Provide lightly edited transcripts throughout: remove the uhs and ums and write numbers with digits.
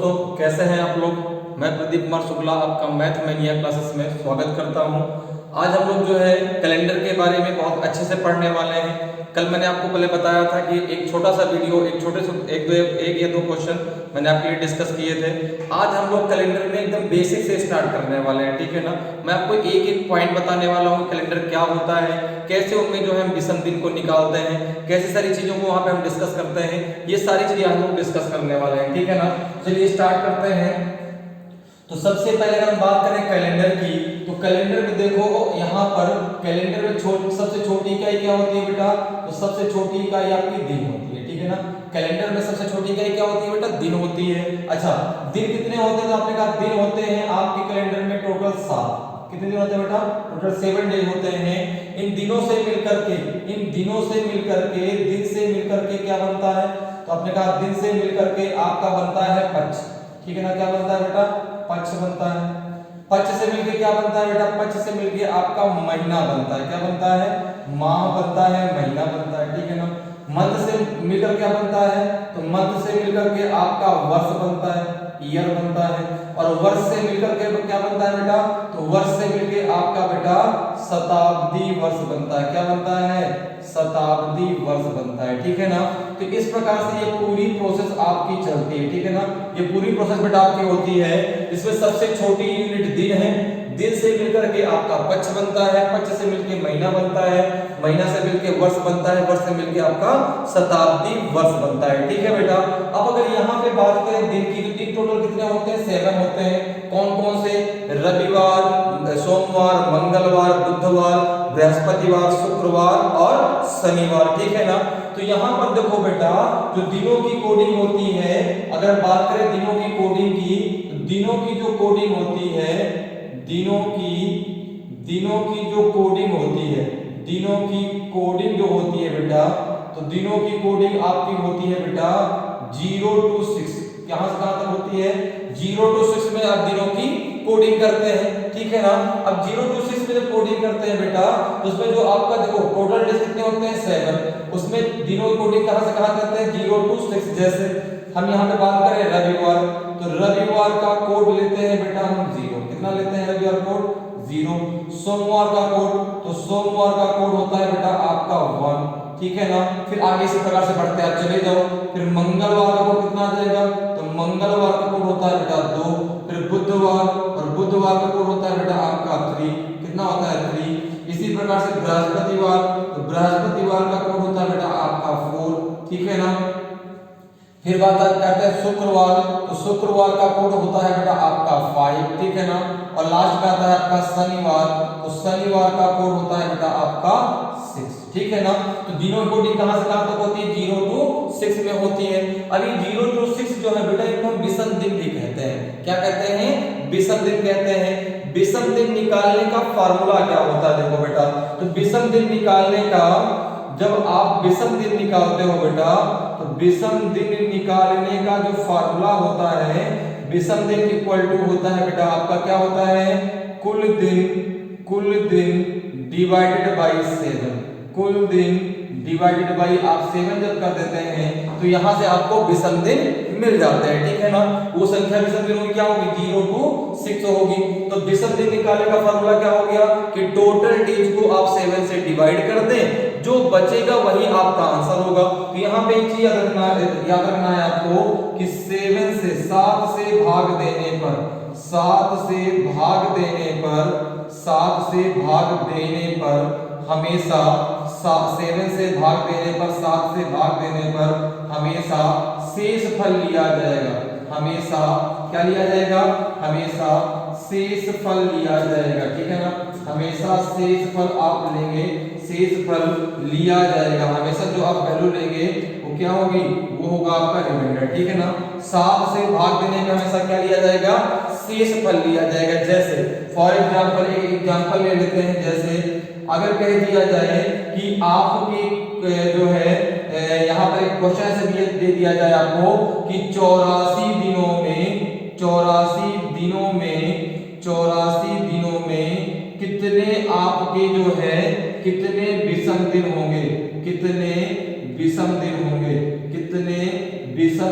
दोस्तों, कैसे हैं आप लोग। मैं प्रदीप कुमार शुक्ला आपका मैथ मैनिया क्लासेस में स्वागत करता हूं। आज हम लोग जो है कैलेंडर के बारे में बहुत अच्छे से पढ़ने वाले हैं। कल मैंने आपको पहले बताया था कि एक छोटा सा वीडियो, एक छोटे से एक या दो क्वेश्चन मैंने आपके लिए डिस्कस किए थे। आज हम लोग कैलेंडर में एकदम बेसिक से स्टार्ट करने वाले हैं, ठीक है ना। मैं आपको एक एक पॉइंट बताने वाला हूँ, कैलेंडर क्या होता है, कैसे उनमें जो है हम विषम दिन को निकालते हैं, कैसे सारी चीजों को वहां पे हम डिस्कस करते हैं। ये सारी चीजें हम लोग डिस्कस करने वाले हैं, ठीक है ना। चलिए स्टार्ट करते हैं। तो सबसे पहले अगर हम बात करें कैलेंडर की, तो कैलेंडर में देखो यहाँ पर कैलेंडर में सबसे छोटी इकाई क्या होती है बेटा, तो सबसे छोटी इकाई आपकी दिन होती है, ठीक है ना। कैलेंडर में सबसे छोटी इकाई क्या होती है बेटा, दिन होती है। अच्छा, दिन कितने होते हैं, तो आपने कहा दिन होते हैं आपके कैलेंडर में टोटल 7। कितने दिन होते हैं बेटा, टोटल 7 डे होते हैं। इन दिनों से मिलकर के दिन से मिलकर के क्या बनता है, तो आपने कहा दिन से मिलकर के आपका बनता है पक्ष, ठीक है ना। क्या बनता है बेटा, पक्ष बनता है। पक्ष से मिलके क्या बनता है बेटा, पक्ष से मिलके आपका महीना बनता है। क्या बनता है, माह बनता है, महीना बनता है, ठीक है ना। मध्य से मिलकर क्या बनता है, तो मध्य से मिलकर के आपका वर्ष बनता है, ईयर बनता है। और वर्ष से मिलकर के क्या बनता है बेटा, तो वर्ष से मिलके आपका बेटा शताब्दी वर्ष बनता है। क्या बनता है, शताब्दी वर्ष बनता है, ठीक है ना। तो इस प्रकार से ये पूरी प्रोसेस आपकी चलती है, ठीक है ना। ये पूरी प्रोसेस बेटा आपकी होती है। इसमें सबसे छोटी यूनिट दिन है। दिन से मिलकर के आपका पक्ष बनता है, पक्ष से मिलके महीना बनता है, महीना से मिलके वर्ष बनता है, वर्ष से मिलके आपका शताब्दी वर्ष बनता है, ठीक है बेटा। अब अगर यहाँ पे बात करें दिन की, तो दिन टोटल कितने होते हैं, 7 होते हैं। कौन कौन से, रविवार, सोमवार, मंगलवार, बुधवार, बृहस्पतिवार, शुक्रवार और शनिवार, ठीक है ना। तो यहाँ पर देखो बेटा, जो दिनों की कोडिंग होती है, अगर बात करें दिनों की कोडिंग की, तो दिनों की जो कोडिंग होती है, दिनों की जो कोडिंग होती है, दिनों की कोडिंग जो होती है बेटा, तो दिनों की कोडिंग आपकी होती है बेटा 0 to 6। कहां से कहां तक होती है, 0 to 6 में आप दिनों की कोडिंग करते हैं, ठीक है ना। अब 0 to 6 में जब कोडिंग करते हैं बेटा, तो उसमें जो आपका देखो टोटल डेज कितने होते हैं, 7। उसमें दिनों की कोडिंग कहां से कहां करते हैं, 0 to 6। जैसे हम यहाँ पे बात करें रविवार, तो रविवार का कोड लेते हैं बेटा हम 0। कितना लेते हैं रविवार कोड, 0। सोमवार का कोड, तो सोमवार का कोड होता है बेटा आपका 1, ठीक है ना। फिर आगे इसी प्रकार से बढ़ते आप चले जाओ। फिर मंगलवार का कोड कितना आ जाएगा, तो मंगलवार का कोड होता है बेटा 2। फिर बुधवार, और बुधवार का कोड होता है बेटा आपका 3। कितना होता है, 3। इसी प्रकार से बृहस्पतिवार, तो बृहस्पतिवार का कोड होता है बेटा आपका 4, ठीक है ना। फिर बात करते हैं शुक्रवार, तो शुक्रवार का कोड होता है बेटा आपका 5, ठीक है ना। और लास्ट में आता है आपका शनिवार, तो शनिवार का कोड होता है बेटा आपका 6, ठीक है ना। तो दिनों की कोडिंग कहां से कहां तक होती है, 0 to 6 में होती है। अभी 0 to 6 जो है बेटा, इनको हम विषम दिन भी कहते हैं। क्या कहते हैं, विषम दिन कहते हैं। विषम दिन निकालने का फार्मूला क्या होता है, देखो बेटा, तो विषम दिन निकालने का, जब आप विषम दिन निकालते हो बेटा, तो विषम दिन निकालने का जो फार्मूला होता है, विषम दिन इक्वल टू होता है बेटा आपका क्या होता है, कुल दिन डिवाइडेड बाई 7। कुल दिन डिवाइडेड बाई आप 7 जब कर देते हैं, तो यहां से आपको विषम दिन मिल जाते हैं, ठीक है ना। वो संख्या विषम दिनों की क्या होगी, 0 to 6 होगी। तो विषम दिन निकालने का फार्मूला क्या हो गया, कि टोटल डेज को आप 7 से डिवाइड कर दें, जो बचेगा वही आपका आंसर होगा। तो यहाँ पे एक चीज याद रखना है आपको, कि 7 से 7 से भाग देने पर 7 से भाग देने पर हमेशा 7 से भाग देने पर हमेशा शेष फल लिया जाएगा। हमेशा क्या लिया जाएगा, हमेशा शेष फल लिया जाएगा, ठीक है ना। हमेशा शेष फल आप लेंगे, शेष फल लिया जाएगा। हमेशा जो आप वैल्यू लेंगे वो क्या होगी, वो होगा आपका रिमाइंडर, ठीक है ना। 7 से भाग देने में हमेशा क्या लिया जाएगा, शेष फल लिया जाएगा। जैसे फॉर एग्जांपल एक एग्जांपल ले लेते हैं। जैसे अगर कह दिया जाए कि आपके जो है यहाँ पर एक क्वेश्चन ऐसे दे दिया जाए आपको कि 84 दिनों में कितने आपके जो है कितने विषम दिन होंगे, कितने विषम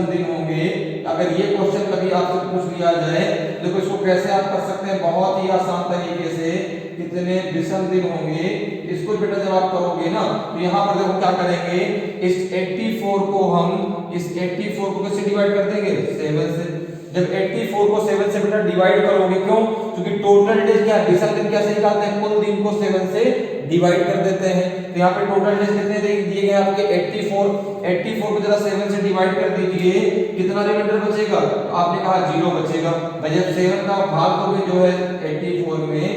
दिन होंगे अगर ये क्वेश्चन कभी आपसे पूछ लिया जाए, देखो इसको कैसे आप कर सकते हैं बहुत ही आसान तरीके से। कितने विषम दिन होंगे, इसको बेटा जब आप करोगे ना तो यहाँ पर देखो क्या करेंगे, इस 84 को हम इस 84 को कैसे डिवाइड कर देंगे 7 से। जब 84 को 7 से बेटा डिवाइड करोगे, क्यों? क्योंकि टोटल डेज क्या है, विषम दिन कैसे निकालते हैं, कुल दिन को 7 से डिवाइड कर देते हैं। तो यहाँ पे टोटल डेज कितने दिए गए आपके 84 को जरा 7 से डिवाइड कर दीजिए, कितना रिमाइंडर बचेगा? तो आपने कहा 0 बचेगा। भाई जब 7 का भाग दोगे जो है 84 में,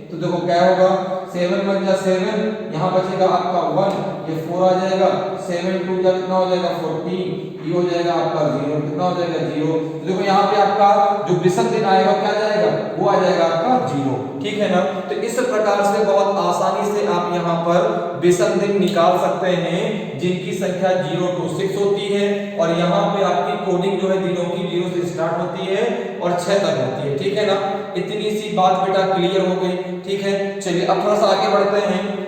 तो देखो क्या होगा, 7 बन जा 7, यहाँ बचेगा आपका 1, ये 4 आ जाएगा, 7 2 जा कितना हो जाएगा 14, ये हो जाएगा आपका 0, कितना हो जाएगा 0। तो देखो यहाँ पे आपका जो विषम दिन आएगा क्या जाएगा, वो आ जाएगा आपका 0, ठीक है ना। तो इस प्रकार से बहुत आसानी से आप यहाँ पर विषम दिन निकाल सकते हैं जिनकी संख्या 0 to 6 होती है, और यहाँ पे आपकी कोडिंग जो है दिनों की 0 से स्टार्ट होती है और 6 तक होती है, ठीक है ना। इतनी सी बात बेटा क्लियर हो गई, ठीक है। चलिए अब थोड़ा सा आगे बढ़ते हैं।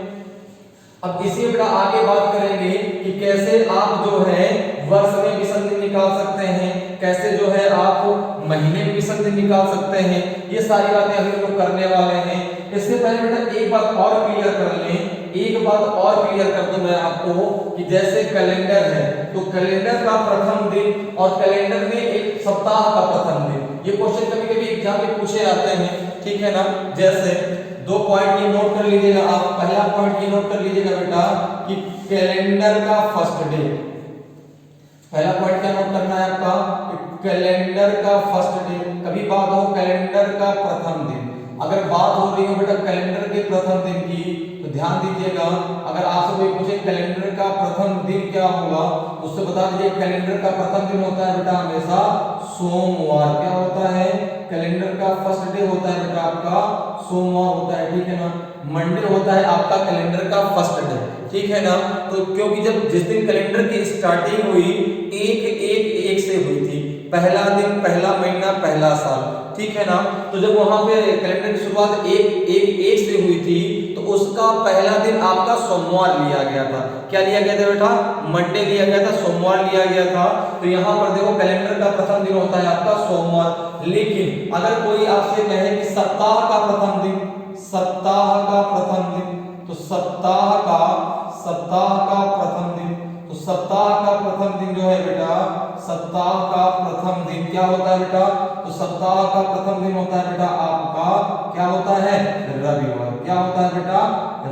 अब इसी बेटा आगे बात करेंगे कि कैसे आप जो है वर्ष में विषम दिन निकाल सकते हैं, कैसे जो है आप महीने में विषम दिन निकाल सकते हैं। ये सारी बातें अभी हम लोग करने वाले हैं। इससे पहले बेटा एक बात और क्लियर कर लें, एक बात और क्लियर कर दूं मैं आपको कि जैसे कैलेंडर है तो कैलेंडर का प्रथम दिन और कैलेंडर में एक सप्ताह का प्रथम दिन, ये क्वेश्चन कभी कभी एग्जाम में पूछे जाते हैं, ठीक है ना। जैसे 2 पॉइंट ये नोट कर लीजिएगा आप। पहला पॉइंट ये नोट कर लीजिएगा बेटा कि कैलेंडर का फर्स्ट डे, पहला पॉइंट क्या नोट करना है आपका, कैलेंडर का फर्स्ट डे। कभी बात हो कैलेंडर का प्रथम दिन, अगर बात हो रही हो बेटा कैलेंडर के प्रथम दिन की, तो ध्यान दीजिएगा, अगर आपसे कोई पूछे कैलेंडर का प्रथम दिन क्या होगा, उससे बता दीजिए कैलेंडर का प्रथम दिन होता है बेटा हमेशा सोमवार। क्या होता है, कैलेंडर का फर्स्ट डे होता है बेटा आपका सोमवार होता है, ठीक है ना। मंडे होता है आपका कैलेंडर का फर्स्ट डे, ठीक है ना। तो क्योंकि जब जिस दिन कैलेंडर की स्टार्टिंग हुई 1-1-1 से हुई थी, पहला दिन, पहला महीना, पहला साल, ठीक है ना। तो जब वहां पे कैलेंडर की शुरुआत 1-1-1 से हुई थी, तो उसका पहला दिन आपका सोमवार लिया गया था। क्या लिया गया था बेटा, मंडे लिया गया था, सोमवार लिया गया था। तो यहाँ पर देखो कैलेंडर का प्रथम दिन होता है आपका सोमवार। लेकिन अगर कोई आपसे कहे कि सप्ताह का प्रथम दिन, सप्ताह का प्रथम दिन, तो सप्ताह का प्रथम दिन, तो सप्ताह का प्रथम दिन जो है बेटा, सप्ताह का प्रथम दिन क्या होता है बेटा, तो सप्ताह का प्रथम दिन होता है बेटा आपका क्या होता है, रविवार। क्या होता है बेटा,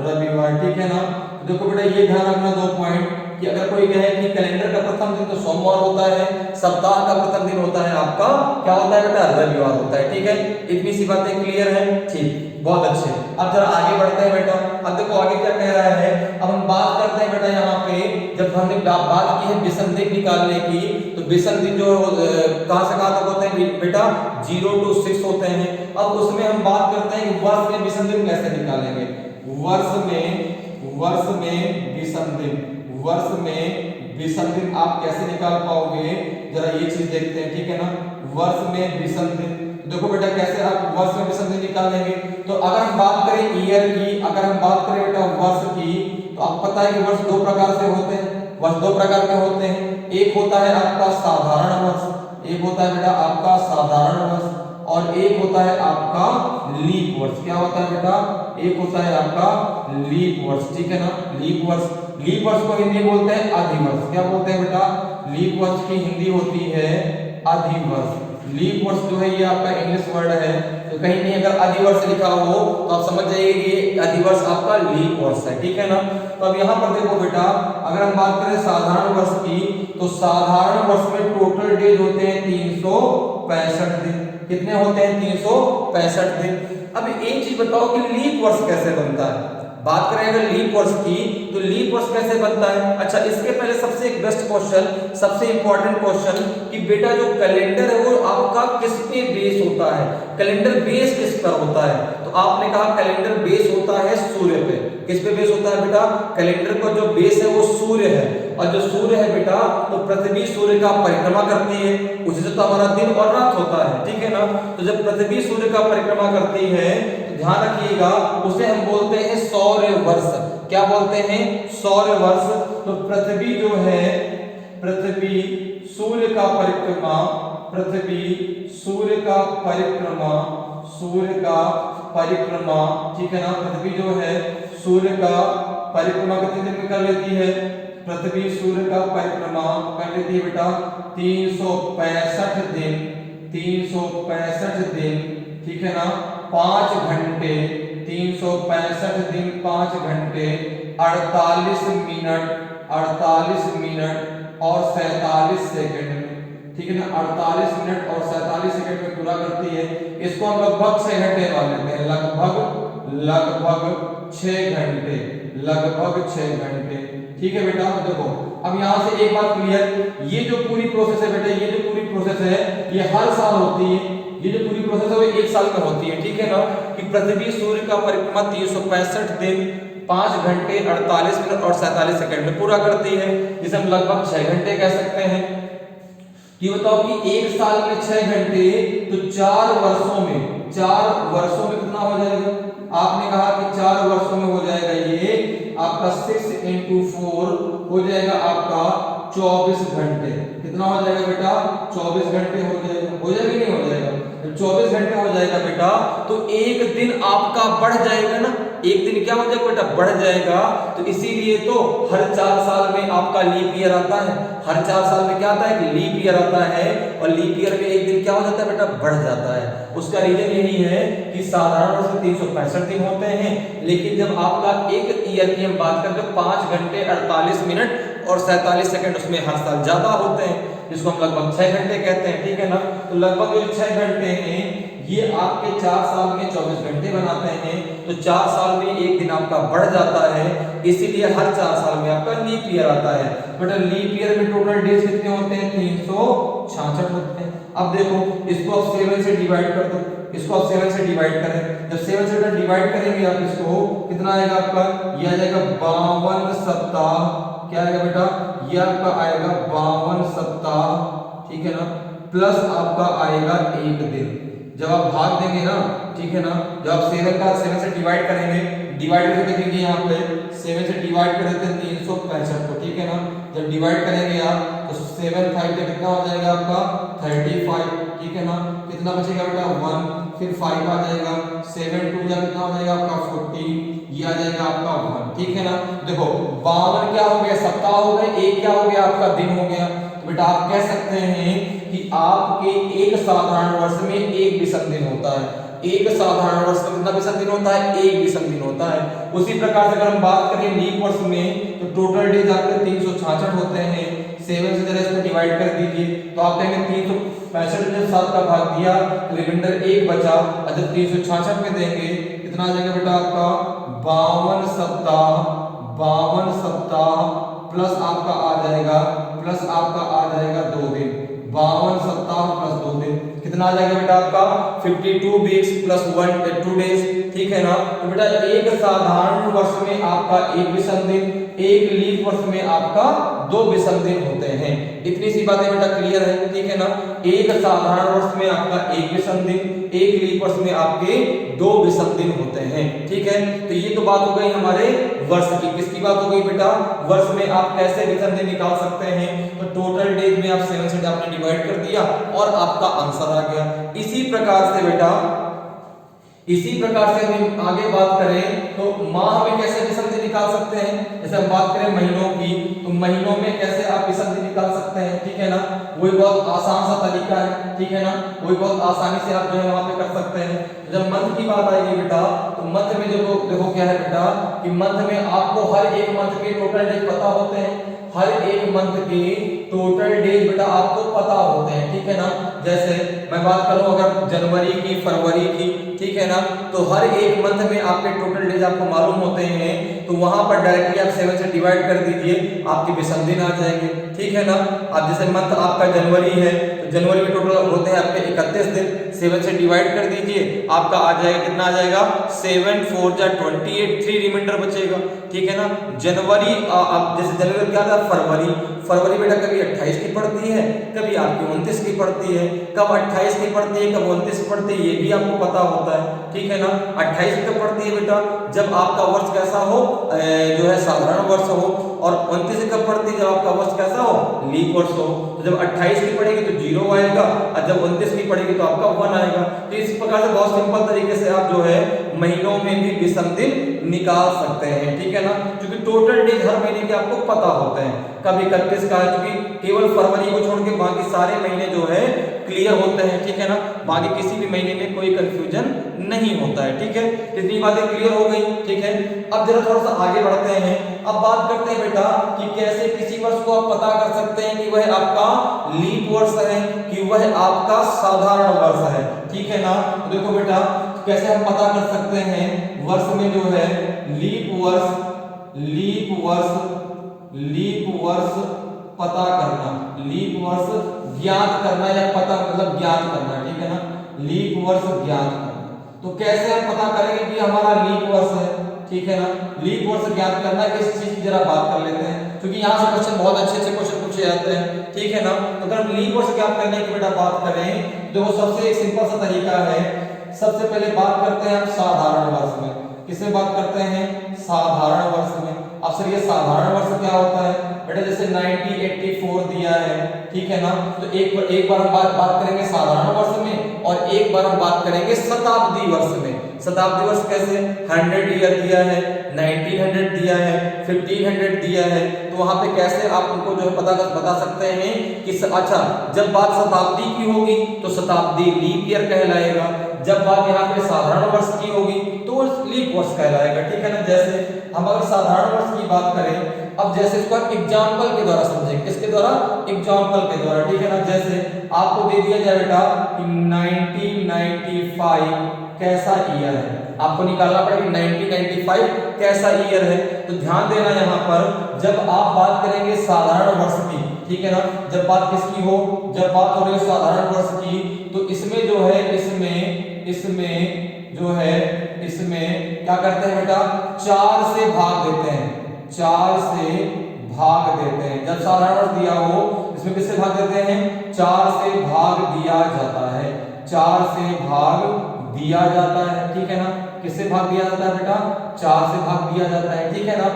रविवार, ठीक है ना। देखो बेटा ये ध्यान रखना 2 पॉइंट कि अगर कोई कहे कि कैलेंडर का प्रथम दिन तो सोमवार होता है, सप्ताह का प्रथम दिन होता है आपका क्या होता है बेटा, रविवार होता है, ठीक है। इतनी सी बातें क्लियर है, ठीक, बहुत अच्छे। अब जरा आगे बढ़ते हैं बेटा। अब देखो आगे क्या कह रहा है, अब हम बात करते हैं बेटा यहाँ पे, जब हमने बात की है विषम दिन निकालने की, तो विषम दिन जो कहां से कहां तक होते हैं बेटा, 0 to 6 होते हैं। अब उसमें हम बात करते हैं कि वर्ष में विषम दिन कैसे निकालेंगे। वर्ष में विषम दिन, वर्ष में विषम दिन आप कैसे निकाल पाओगे, जरा ये चीज देखते हैं, ठीक है ना। वर्ष में विषम दिन, देखो बेटा कैसे आप वर्ष में विषम दिन निकालेंगे। तो अगर हम बात करें ईयर की, अगर हम बात करें बेटा वर्ष की, तो आपको पता है कि वर्ष 2 प्रकार से होते हैं, वर्ष 2 प्रकार के होते हैं। एक होता है आपका साधारण वर्ष, एक होता है बेटा आपका साधारण वर्ष, और एक होता है आपका लीप वर्ष। क्या होता है बेटा, एक होता है आपका लीप वर्ष, ठीक है ना। लीप वर्ष, लीप वर्ष को हिंदी बोलते हैं अधिवर्ष। क्या बोलते हैं बेटा, लीप वर्ष की हिंदी होती है अधिवर्ष। लीप वर्ष जो है ये आपका इंग्लिश वर्ड है, तो कहीं नहीं अगर अधिवर्ष लिखा हो तो आप समझ जाइए कि ये अधिवर्ष आपका लीप वर्ष है, ठीक है ना। तो अब यहाँ पर देखो बेटा, अगर हम बात करें साधारण वर्ष की, तो साधारण वर्ष में टोटल डेज होते हैं 365 दिन। कितने होते हैं, 365 दिन। अब एक चीज बताओ कि लीप वर्ष कैसे बनता है। बात करें अगर लीप वर्ष की, तो लीप वर्ष कैसे बनता है। अच्छा, इसके पहले सबसे एक बेस्ट क्वेश्चन, सबसे इंपॉर्टेंट क्वेश्चन कि बेटा जो कैलेंडर है वो आपका किस पे बेस होता है, कैलेंडर बेस किस पर होता है। तो आपने कहा कैलेंडर बेस होता है सूर्य पे। किस पे बेस होता है बेटा, कैलेंडर का जो बेस है वो सूर्य है, और जो सूर्य है बेटा तो पृथ्वी सूर्य का परिक्रमा करती है, उसी से तो हमारा दिन और रात होता है, ठीक है ना। तो जब पृथ्वी सूर्य का परिक्रमा करती है, तो ध्यान रखिएगा उसे हम बोलते हैं सौर वर्ष। क्या बोलते हैं, सौर वर्ष। तो पृथ्वी जो है, पृथ्वी सूर्य का परिक्रमा पृथ्वी सूर्य का परिक्रमा, सूर्य का परिक्रमा, ठीक है ना, पृथ्वी जो है सूर्य का परिक्रमा कितने दिन में कर लेती है? पृथ्वी सूर्य का परिक्रमा कर लेती है बेटा 365 दिन, 365 दिन, ठीक है ना, 5 घंटे, 365 दिन 5 घंटे 48 मिनट, 48 मिनट और 47 सेकंड में, ठीक है ना, 48 मिनट और 47 सेकंड में पूरा करती है। इसको हम लगभग 6 घंटे मान लेते हैं, लगभग 6 घंटे, लगभग 6 घंटे, ठीक है बेटा। देखो अब यहाँ से एक बात क्लियर, ये जो पूरी प्रोसेस है बेटा, ये जो पूरी प्रोसेस है ये हर साल होती है, ये जो पूरी प्रोसेस है वो 1 साल में होती है, ठीक है ना, कि पृथ्वी सूर्य का परिक्रमा 365 दिन 5 घंटे 48 मिनट और 47 सेकंड में पूरा करती है, जिसे हम लगभग 6 घंटे कह सकते हैं। ये बताओ कि 1 साल में 6 घंटे, तो 4 वर्षों में, 4 वर्षों में कितना हो जाएगा? आपने कहा कि 4 वर्षों में हो जाएगा ये आपका 6 × 4 हो जाएगा आपका 24 घंटे। कितना हो जाएगा बेटा? 24 घंटे हो जाएगा, हो जाएगा नहीं हो जाएगा? 24 घंटे हो जाएगा बेटा, तो एक दिन आपका बढ़ जाएगा ना, एक दिन क्या हो जाएगा बेटा? बढ़ जाएगा। तो इसीलिए तो हर 4 साल में आपका लीप ईयर आता है, हर 4 साल में क्या आता है कि लीप ईयर आता है, और लीप ईयर में एक दिन क्या हो जाता है बेटा? बढ़ जाता है। उसका रीजन यही है कि साधारण वर्ष में 365 दिन होते हैं, लेकिन जब आपका एक ईयर की हम बात करें तो 5 घंटे 48 मिनट और 47 सेकंड उसमें हर साल ज्यादा होते हैं, जिसको हम लगभग 6 घंटे कहते हैं, ठीक है ना। तो लगभग जो 6 घंटे हैं ये आपके 4 साल में 24 घंटे बनाते हैं, तो 4 साल में एक दिन आपका बढ़ जाता है, इसीलिए हर 4 साल में आपका लीप ईयर आता है। बट लीप ईयर में टोटल डेज कितने होते हैं? 366 होते हैं। अब देखो इसको आप 7 से डिवाइड कर दो, इसको आप 7 से डिवाइड करें, जब 7 से डिवाइड करेंगे आप इसको, कितना आएगा आपका? ये आ जाएगा 52 सप्ताह, क्या आएगा बेटा? ये आपका आएगा 52 सप्ताह, ठीक है ना, प्लस आपका आएगा एक दिन। जब आप भाग देंगे ना, ठीक है ना, जब आप 7 से डिवाइड करेंगे, डिवाइड करके देखेंगे यहाँ पे 7 से डिवाइड कर देते हैं 365 को, ठीक है ना। जब डिवाइड करेंगे आप तो 7 5 से कितना हो जाएगा आपका? 35, ठीक है ना। कितना बचेगा बेटा? 1, फिर 5 आ जाएगा, 7 2 जा कितना हो जाएगा आपका? 14, ये आ जाएगा आपका 1, ठीक है ना। देखो 52 क्या हो गया? सप्ताह हो गए, एक क्या हो गया? आपका दिन हो गया। तो बेटा आप कह सकते हैं कि आपके एक साधारण वर्ष में एक विषम दिन होता है, एक साधारण वर्ष में कितना विषम दिन होता है? एक विषम दिन होता है। उसी प्रकार से अगर हम बात करें लीप वर्ष में, तो टोटल डेज आपके 366 होते हैं। 7 से जरा इसको डिवाइड कर दीजिए, तो आप कहेंगे 365 में 7 का भाग दिया, रिमाइंडर 1 बचा। जब 366 में देंगे कितना आ जाएगा बेटा आपका? 52 सप्ताह, 52 सप्ताह प्लस आपका आ जाएगा, प्लस आपका आ जाएगा 2 दिन, 52 सप्ताह प्लस 2 दिन, कितना आ जाएगा बेटा आपका? 52 वीक्स प्लस 2 डेज, ठीक है ना। तो बेटा एक साधारण वर्ष में आपका एक विषम दिन, एक लीप वर्ष में आपका 2 विषम दिन होते हैं। इतनी सी बातें बेटा क्लियर है, ठीक है ना। एक साधारण वर्ष में आपका एक विषम दिन, एक लीप वर्ष में आपके 2 विषम दिन होते हैं, ठीक है। तो ये तो बात हो गई हमारे वर्ष की। किसकी बात हो गई बेटा? वर्ष में आप कैसे विषम दिन निकाल सकते हैं। तो टोटल डेज में आप 7 से आपने डिवाइड कर दिया और आपका आंसर आ गया। इसी प्रकार से बेटा, इसी प्रकार से हम आगे बात करें तो माह में कैसे विषम दिन निकाल सकते हैं। जैसे हम बात करें महीनों की, तो महीनों में कैसे आप विषम दिन निकाल सकते हैं, ठीक है ना। वही बहुत आसान सा तरीका है, ठीक है ना, वही बहुत आसानी से आप जो है वहां पे कर सकते हैं। जब मंथ की बात आएगी बेटा, तो मंथ में जो देखो क्या है बेटा कि मंथ में आपको हर एक मंथ के टोटल डेज पता होते हैं, हर एक मंथ के टोटल डेज बेटा आपको पता होते हैं, ठीक है ना। जैसे मैं बात करूं अगर जनवरी की, फरवरी की, ठीक है ना, तो हर एक मंथ में आपके टोटल डेज आपको मालूम होते हैं, तो वहां पर डायरेक्टली आप 7 से डिवाइड कर दीजिए, आपके विषम दिन आ जाएंगे, ठीक है ना। अब जैसे मंथ आपका जनवरी है, तो जनवरी में टोटल होते हैं आपके 31 दिन, 7 से डिवाइड कर दीजिए, आपका आ जाएगा, कितना आ जाएगा? 7 4 जा 28, 3 रिमाइंडर बचेगा, ठीक है ना। जनवरी अब जैसे जनवरी क्या था? फरवरी, फरवरी बेटा कभी 28 की पड़ती है, कभी आपकी 29 की पड़ती है, कब 28 की पड़ती है, कब 29 की पड़ती है, ये भी आपको पता होता है, ठीक है ना। 28 कब पड़ती है बेटा? जब आपका वर्ष कैसा हो, जो है साधारण वर्ष हो, और 29 कब पड़ती है, जब आपका वर्ष कैसा हो, लीप वर्ष हो। तो जब 28 की पड़ेगी तो 0 आएगा, और जब 29 की पड़ेगी तो आपका 1 आएगा। तो इस प्रकार से बहुत सिंपल तरीके से आप जो है महीनों में भी विषम दिन निकाल सकते हैं, ठीक है ना। क्योंकि टोटल डेज हर महीने के आपको पता होते हैं, कब 31 का है, क्योंकि केवल फरवरी को छोड़ के बाकी सारे महीने जो है क्लियर होते हैं, ठीक है ना। बाकी किसी भी महीने में कोई कंफ्यूजन नहीं होता है, ठीक है। इतनी बातें क्लियर हो गई, ठीक है। अब जरा थोड़ा सा आगे बढ़ते हैं। अब बात करते हैं बेटा कि कैसे किसी वर्ष को आप पता कर सकते हैं कि वह आपका लीप वर्ष है कि वह आपका साधारण वर्ष है, ठीक है ना। तो देखो बेटा कैसे हम पता कर सकते हैं वर्ष में जो है लीप वर्ष पता करना, लीप वर्ष ज्ञात करना या पता मतलब ज्ञात करना, ठीक है ना। लीप वर्ष ज्ञात करना, तो कैसे हम पता करेंगे कि हमारा लीप वर्ष है, ठीक है ना। लीप वर्ष ज्ञात करना किस चीज की जरा बात कर लेते हैं, क्योंकि यहाँ से क्वेश्चन बहुत अच्छे क्वेश्चन पूछे जाते हैं, ठीक है ना। तो अगर हम लीप वर्ष ज्ञात करने की बेटा बात करें तो वो सबसे एक सिंपल सा तरीका है। सबसे पहले बात करते हैं हम साधारण वर्ष में। किसमें बात करते हैं, साधारण वर्ष में। अब सर ये साधारण वर्ष क्या होता है बेटा, जैसे 1984 दिया है, ठीक है ना। तो एक बार हम बात करेंगे साधारण वर्ष में, और एक बार हम बात करेंगे शताब्दी वर्ष में। शताब्दी वर्ष कैसे, 100 ईयर दिया है, 1900 दिया है, 1500 दिया है, तो वहां पे कैसे आप उनको जो है बता सकते हैं कि अच्छा जब बात शताब्दी की होगी तो शताब्दी लीप ईयर कहलाएगा, जब बात यहाँ पे साधारण वर्ष की होगी तो लीप वर्ष कहलाएगा, ठीक है ना। जैसे हम अगर साधारण वर्ष की बात करें, अब जैसे इसको एग्जाम्पल के द्वारा समझें, किसके द्वारा, एग्जाम्पल के द्वारा, ठीक है ना। जैसे आपको दे दिया जाए बेटा कि 1995 कैसा ईयर है, आपको निकालना पड़ेगा 1995 कैसा ईयर है। तो ध्यान देना यहाँ पर जब आप बात करेंगे साधारण वर्ष की, ठीक है ना, जब बात किसकी हो, जब बात हो रही है साधारण वर्ष की, तो इसमें जो है इसमें क्या करते हैं बेटा, 4 से भाग देते हैं, 4 से भाग देते हैं। जब साधारण वर्ष दिया हो इसमें किससे भाग देते हैं, 4 से भाग दिया जाता है, 4 से भाग दिया जाता है, ठीक है ना। किससे भाग दिया जाता है बेटा, 4 से भाग दिया जाता है, ठीक है ना।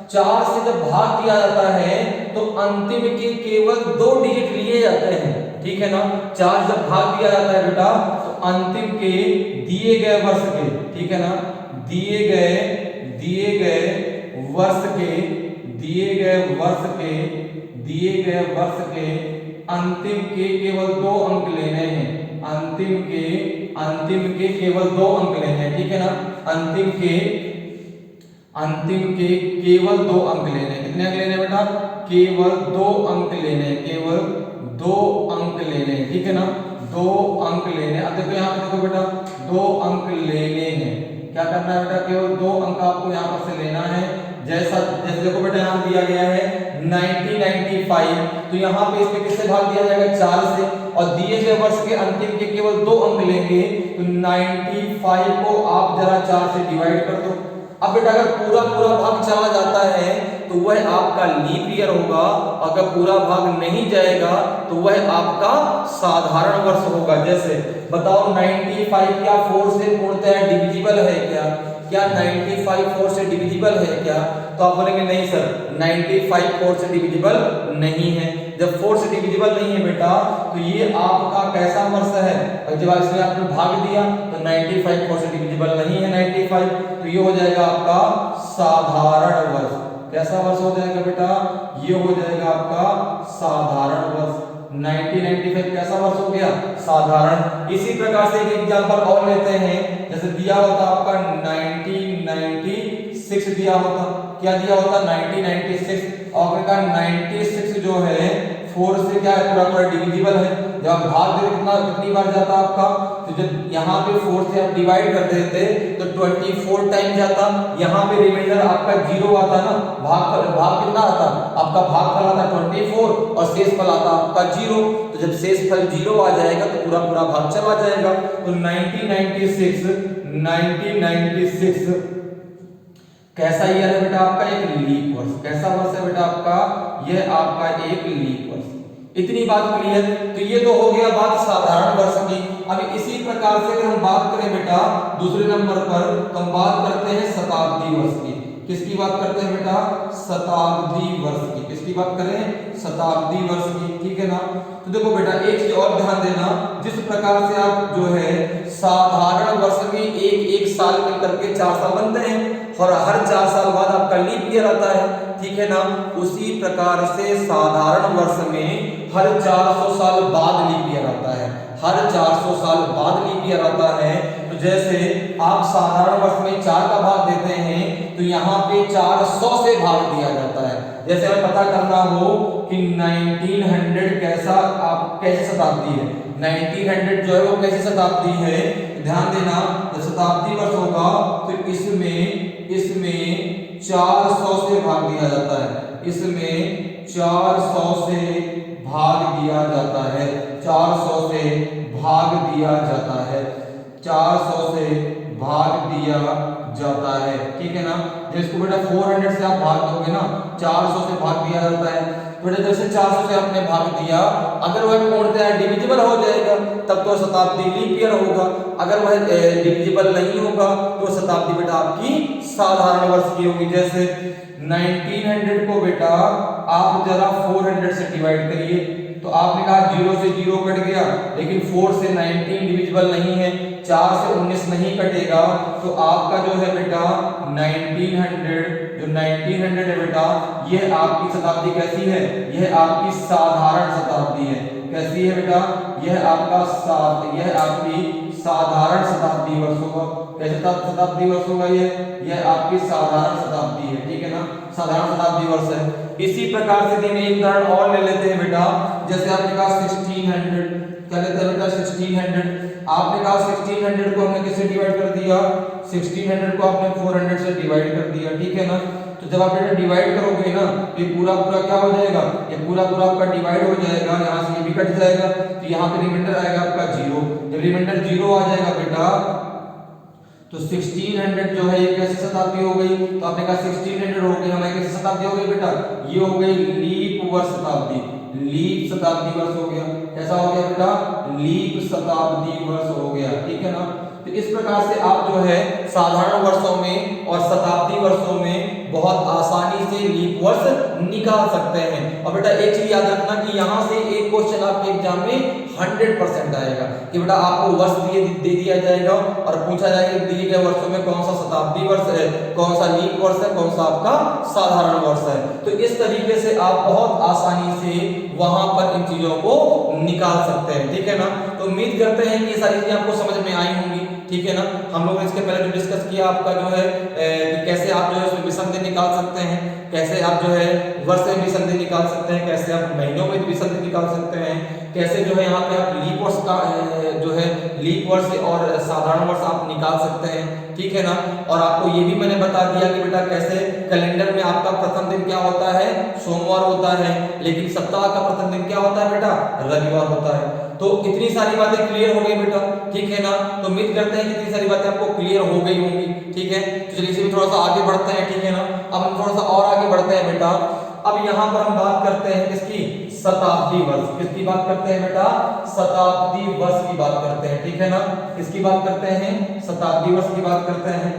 4 से जब भाग दिया जाता है तो अंतिम के केवल 2 डिजिट लिए जाते हैं, ठीक है ना। 4 जब भाग दिया जाता है बेटा तो अंतिम के दिए गए वर्ष के, ठीक है ना, दिए गए वर्ष के अंतिम के केवल 2 अंक लेने हैं, अंतिम के केवल 2 अंक लेने हैं, ठीक है ना। अंतिम के केवल 2 अंक लेने, कितने अंक लेने बेटा, केवल 2 अंक लेने, केवल 2 अंक लेने, ठीक है ना, 2 अंक लेने। अब देखो यहाँ पे देखो बेटा 2 अंक लेने हैं, क्या करना है बेटा, केवल 2 अंक आपको यहाँ पर से लेना है। जैसे देखो बेटा यहाँ दिया गया है 1995, तो यहाँ पे इसमें किससे भाग दिया जाएगा, 4 से, और दिए गए वर्ष के अंतिम के केवल 2 अंक लेंगे तो 95 को आप जरा 4 से डिवाइड कर दो। अब बेटा अगर पूरा भाग चला जाता है तो वह आपका लीप ईयर होगा, अगर पूरा भाग नहीं जाएगा तो वह आपका साधारण वर्ष होगा। जैसे बताओ 95 क्या 4 से पूर्णतः डिविजिबल है क्या 95 4 से डिविजिबल है क्या? तो आप बोलेंगे नहीं सर 95 4 से डिविजिबल नहीं है। जब 4 से डिविजिबल नहीं है बेटा तो ये आपका कैसा वर्ष है, और जब इसमें आपने भाग दिया तो 95 4 से डिविजिबल नहीं है 95, तो ये हो जाएगा आपका साधारण वर्ष। कैसा वर्ष हो जाएगा बेटा, ये हो जाएगा आपका साधारण वर्ष। 1995 कैसा वर्ष हो गया, साधारण। इसी प्रकार से एक एग्जांपल और लेते हैं, जैसे दिया होता आपका 1996 दिया होता, क्या दिया होता 1996, और 96 जो है 4 से क्या है पूरा डिविजिबल है। जब आप भाग देते कितनी बार जाता आपका, तो जब यहाँ पे 4 से आप डिवाइड कर देते तो 24 टाइम जाता, यहाँ पे रिमाइंडर आपका 0 आता ना, भाग कितना आता आपका, भागफल आता 24 और शेषफल आता आपका 0। तो जब शेषफल 0 आ जाएगा तो पूरा भाग चला जाएगा। तो 1996 कैसा ईयर है बेटा आपका, एक लीप वर्ष। कैसा वर्ष है बेटा आपका, यह आपका एक लीप वर्ष। इतनी बात क्लियर। तो ये तो हो गया बात साधारण वर्ष की। अब इसी प्रकार से अगर हम बात करें बेटा दूसरे नंबर पर, तो हम बात करते हैं शताब्दी वर्ष की। किसकी बात करते हैं बेटा? शताब्दी वर्ष की। किसकी बात करें? शताब्दी वर्ष की, ठीक है ना। तो देखो बेटा एक चीज और ध्यान देना, जिस प्रकार से आप जो है साधारण वर्ष में एक साल मिल करके 4 साल बनते हैं और हर 4 साल बाद आपका लीप ईयर आता है, ठीक है ना, उसी प्रकार से साधारण वर्ष में हर 400 साल बाद लीप ईयर आता है। हर 400 साल बाद लीप ईयर आता है। तो जैसे आप साधारण वर्ष में 4 का भाग देते हैं तो यहाँ पे 400 से भाग दिया जाता है। जैसे हमें पता करना हो कि 1900 कैसे शताब्दी है, 1900 जो है वो कैसी शताब्दी है, ध्यान देना। जब शताब्दी वर्ष होगा तो इसमें 400 से भाग दिया जाता है। इसमें 400 से भाग दिया जाता है। 400 से भाग दिया जाता है। 400 से भाग दिया जाता है, ठीक है ना। जिसको बेटा 400 से आप भाग दोगे ना, 400 से भाग दिया जाता है। तो बेटा जैसे 400 से आपने भाग दिया, अगर वह पूर्णतः डिविजिबल हो जाएगा तब तो शताब्दी लीप ईयर होगा। अगर वह डिविजिबल नहीं होगा तो शताब्दी बेटा आपकी साधारण वर्ष की होगी। जैसे 1900 को बेटा आप जरा 400 से डिवाइड करिए, तो आपने कहा 0 से 0 कट गया, लेकिन 4 से 19 डिविजिबल नहीं है, 4 से 19 नहीं कटेगा, तो आपका जो है बेटा 1900 है बेटा, यह आपकी शताब्दी कैसी है? यह आपकी साधारण शताब्दी है। कैसी है बेटा? यह आपकी साधारण शताब्दी वर्ष होगा। कैसे शताब्दी वर्ष होगा? यह आपकी साधारण शताब्दी है, ठीक है ना, साधारण शताब्दी वर्ष है। इसी प्रकार से दिन एक उदाहरण और ले लेते हैं बेटा। जैसे आपने कहा 1600, क्या लेते हैं बेटा? 1600। आपने कहा 1600 को हमने किससे डिवाइड कर दिया? 1600 को आपने 400 से डिवाइड कर दिया, ठीक है ना। तो जब आप बेटा डिवाइड करोगे ना, ये पूरा क्या हो जाएगा? ये पूरा आपका डिवाइड हो जाएगा, यहाँ से ये भी कट जाएगा, तो यहाँ पे रिमाइंडर आएगा आपका 0। जब रिमाइंडर 0 आ जाएगा बेटा तो 1600 जो है ये कैसी शताब्दी हो गई? तो आपने कहा 1600 हो गई, हमारी कैसी शताब्दी हो गई बेटा? ये हो गई लीप वर्ष शताब्दी। लीप शताब्दी वर्ष हो गया। कैसा हो गया बेटा? लीप शताब्दी वर्ष हो गया, ठीक है ना। तो इस प्रकार से आप जो है साधारण वर्षों में और शताब्दी वर्षों में बहुत आसानी से लीप वर्ष निकाल सकते हैं। और बेटा एक चीज याद रखना कि यहाँ से एक क्वेश्चन आपके एग्जाम में 100% आएगा कि बेटा आपको वर्ष दे दिया जाएगा और पूछा जाएगा दिए गए वर्षों में कौन सा शताब्दी वर्ष है, कौन सा लीप वर्ष है, कौन सा आपका साधारण वर्ष है। तो इस तरीके से आप बहुत आसानी से वहां पर इन चीजों को निकाल सकते हैं, ठीक है ना। तो उम्मीद करते हैं कि ये सारी चीजें आपको समझ में आई होंगी, ठीक है ना। हम लोगों ने इसके पहले जो डिस्कस किया आपका जो है कि कैसे आप जो है उसमें विसंधि निकाल सकते हैं, कैसे आप जो है वर्ष में विसंधि निकाल सकते हैं, कैसे आप महीनों में विसंधि निकाल सकते हैं, कैसे जो है यहाँ पे आप लीप वर्ष का जो है लीप वर्ष और साधारण वर्ष आप निकाल सकते हैं, ठीक है ना। और आपको ये भी मैंने बता दिया कि बेटा कैसे कैलेंडर में आपका प्रथम दिन क्या होता है? सोमवार होता है, लेकिन सप्ताह का प्रथम दिन क्या होता है बेटा? रविवार होता है। तो इतनी सारी बातें क्लियर हो गई बेटा, ठीक है ना। तो उम्मीद करते हैं कि इतनी सारी बातें आपको क्लियर हो गई होंगी, ठीक है। तो चलिए इसे भी थोड़ा सा आगे बढ़ते हैं, ठीक है ना। अब हम थोड़ा सा और आगे बढ़ते हैं बेटा। अब यहाँ पर हम बात करते हैं किसकी? शताब्दी वर्ष। किसकी बात करते हैं बेटा? शताब्दी वर्ष की बात करते हैं, ठीक है ना। किसकी बात करते हैं? शताब्दी वर्ष की बात करते हैं।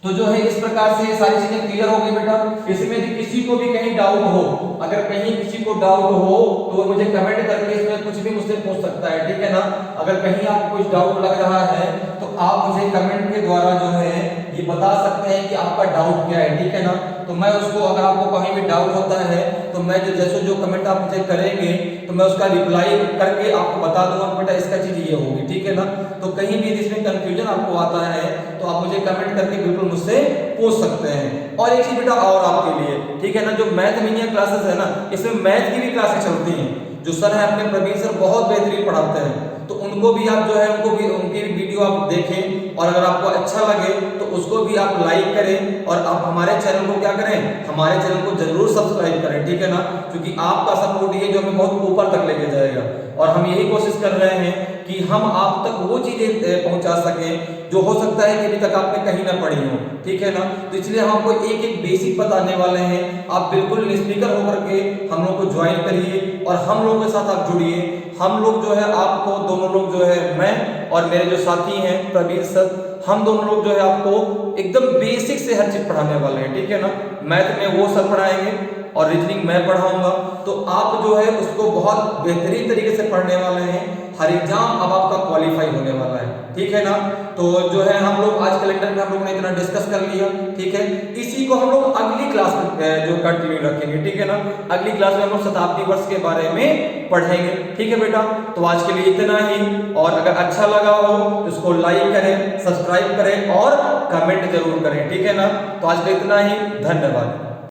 तो जो है इस प्रकार से ये सारी चीजें क्लियर हो गई बेटा। इसमें भी किसी को भी कहीं डाउट हो, अगर कहीं किसी को डाउट हो तो वो मुझे कमेंट करके इसमें कुछ भी मुझसे पूछ सकता है, ठीक है ना। अगर कहीं आपको कुछ डाउट लग रहा है तो आप मुझे कमेंट के द्वारा जो है ये बता सकते हैं कि आपका डाउट क्या है, ठीक है ना। तो मैं उसको, अगर आपको कहीं भी डाउट होता है तो मैं जो कमेंट आप मुझे करेंगे तो मैं उसका रिप्लाई करके आपको बता दूंगा बेटा इसका चीज ये होगी, ठीक है ना। तो कहीं भी इसमें कंफ्यूजन आपको आता है तो आप मुझे कमेंट करके बिल्कुल मुझसे पूछ सकते हैं। और एक चीज बेटा और आपके लिए, ठीक है ना, जो मैथ मीनिया क्लासेस है ना, इसमें मैथ की भी क्लासेस चलती हैं। जो सर है अपने प्रवीण सर बहुत बेहतरीन पढ़ाते हैं, तो उनको भी आप जो है उनकी वीडियो आप देखें और अगर आपको अच्छा लगे तो उसको भी आप लाइक करें और आप हमारे चैनल को क्या करें? हमारे चैनल को जरूर सब्सक्राइब करें, ठीक है ना। क्योंकि आपका सपोर्ट ये जो हमें बहुत ऊपर तक लेके जाएगा और हम यही कोशिश कर रहे हैं कि हम आप तक वो चीजें पहुंचा सकें जो हो सकता है कि अभी तक आपने कहीं ना पढ़ी हो, ठीक है ना। तो इसलिए हम आपको एक एक बेसिक बताने वाले हैं। आप बिल्कुल निस्पीकर होकर के हम लोग को ज्वाइन करिए और हम लोगों के साथ आप जुड़िए। हम लोग जो है आपको दोनों लोग जो है, मैं और मेरे जो साथी हैं प्रवीण सर, हम दोनों लोग जो है आपको एकदम बेसिक से हर चीज पढ़ाने वाले हैं, ठीक है ना। मैथ में वो सर पढ़ाएंगे और रीजनिंग मैं पढ़ाऊंगा, तो आप जो है उसको बहुत बेहतरीन तरीके से पढ़ने वाले हैं। हर एग्जाम अब आपका क्वालिफाई होने वाला है, ठीक है ना। तो जो है हम लोग आज कैलेंडर में हम लोग ने इतना डिस्कस कर लिया, ठीक है। इसी को हम लोग अगली क्लास में जो कंटिन्यू रखेंगे, ठीक है ना। अगली क्लास में हम लोग शताब्दी वर्ष के बारे में पढ़ेंगे, ठीक है बेटा। तो आज के लिए इतना ही, और अगर अच्छा लगा हो तो इसको लाइक करें, सब्सक्राइब करें और कमेंट जरूर करें, ठीक है ना। तो आज के लिए इतना ही, धन्यवाद।